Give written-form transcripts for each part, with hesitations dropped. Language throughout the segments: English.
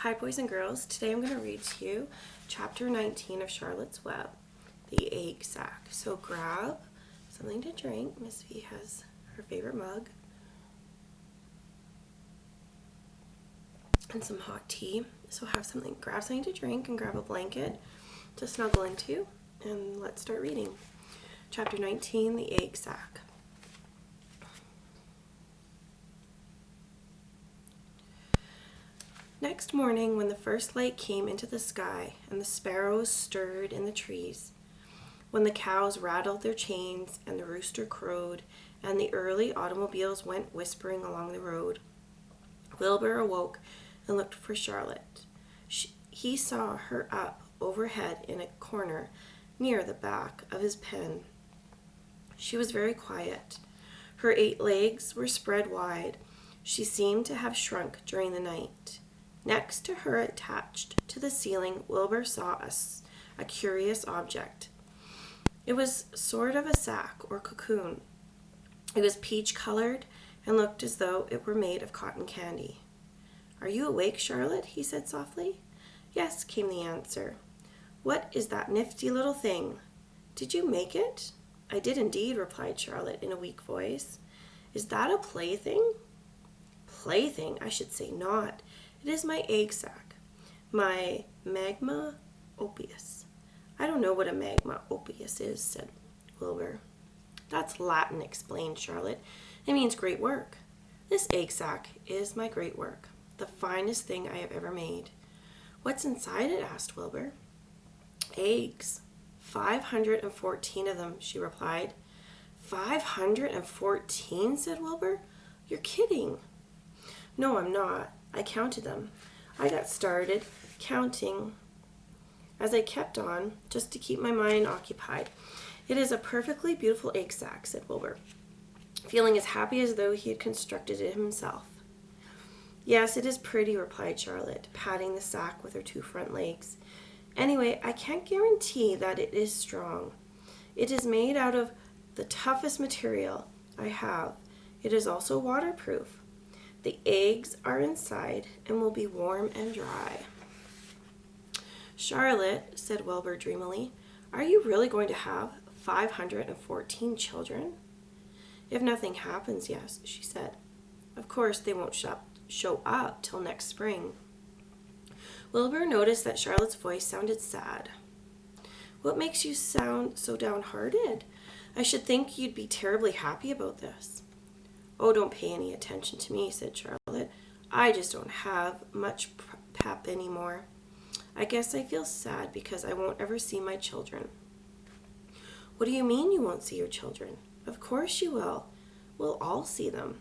Hi boys and girls, today I'm going to read to you chapter 19 of Charlotte's Web, the egg sack. So grab something to drink. Miss V has her favorite mug and some hot tea. So grab something to drink and grab a blanket to snuggle into, and let's start reading. Chapter 19, the egg sack. Next morning, when the first light came into the sky and the sparrows stirred in the trees, when the cows rattled their chains and the rooster crowed and the early automobiles went whispering along the road, Wilbur awoke and looked for Charlotte. He saw her up overhead in a corner near the back of his pen. She was very quiet. Her 8 legs were spread wide. She seemed to have shrunk during the night. Next to her, attached to the ceiling, Wilbur saw a curious object. It was sort of a sack or cocoon. It was peach-colored and looked as though it were made of cotton candy. "Are you awake, Charlotte?" he said softly. "Yes," came the answer. "What is that nifty little thing? Did you make it?" "I did indeed," replied Charlotte in a weak voice. "Is that a plaything?" "Plaything? I should say not. It is my egg sack, my magma opus." "I don't know what a magma opus is," said Wilbur. "That's Latin," explained Charlotte. "It means great work. This egg sack is my great work, the finest thing I have ever made." "What's inside it?" asked Wilbur. "Eggs. 514 of them," she replied. 514, said Wilbur. "You're kidding." "No, I'm not. I counted them. I got started counting as I kept on, just to keep my mind occupied. It is a perfectly beautiful egg sack," said Wilbur, feeling as happy as though he had constructed it himself. "Yes, it is pretty," replied Charlotte, patting the sack with her 2 front legs. "Anyway, I can't guarantee that it is strong. It is made out of the toughest material I have. It is also waterproof. The eggs are inside and will be warm and dry." "Charlotte," said Wilbur dreamily, "are you really going to have 514 children?" "If nothing happens, yes," she said. "Of course, they won't show up till next spring." Wilbur noticed that Charlotte's voice sounded sad. "What makes you sound so downhearted? I should think you'd be terribly happy about this." "Oh, don't pay any attention to me," said Charlotte. "I just don't have much pep anymore. I guess I feel sad because I won't ever see my children." "What do you mean you won't see your children?" "Of course you will. We'll all see them.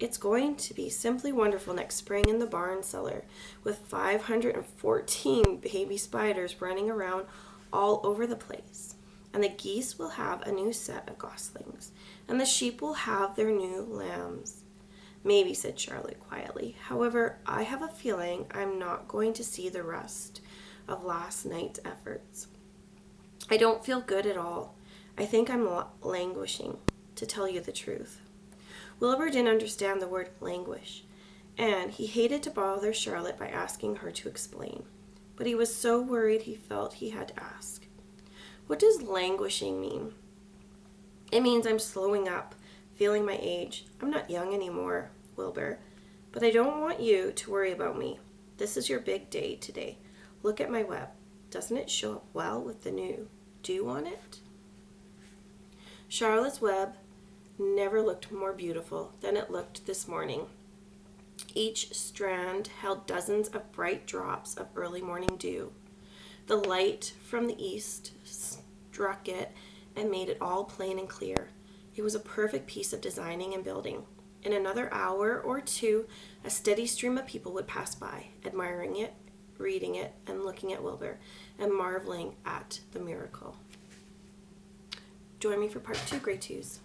It's going to be simply wonderful next spring in the barn cellar, with 514 baby spiders running around all over the place. And the geese will have a new set of goslings, and the sheep will have their new lambs." "Maybe," said Charlotte quietly. "However, I have a feeling I'm not going to see the rest of last night's efforts. I don't feel good at all. I think I'm languishing, to tell you the truth." Wilbur didn't understand the word languish, and he hated to bother Charlotte by asking her to explain. But he was so worried he felt he had to ask. "What does languishing mean?" "It means I'm slowing up, feeling my age. I'm not young anymore, Wilbur. But I don't want you to worry about me. This is your big day today. Look at my web. Doesn't it show up well with the new dew on it?" Charlotte's web never looked more beautiful than it looked this morning. Each strand held dozens of bright drops of early morning dew. The light from the east struck it and made it all plain and clear. It was a perfect piece of designing and building. In another hour or 2, a steady stream of people would pass by, admiring it, reading it, and looking at Wilbur, and marveling at the miracle. Join me for part 2, Grade 2s.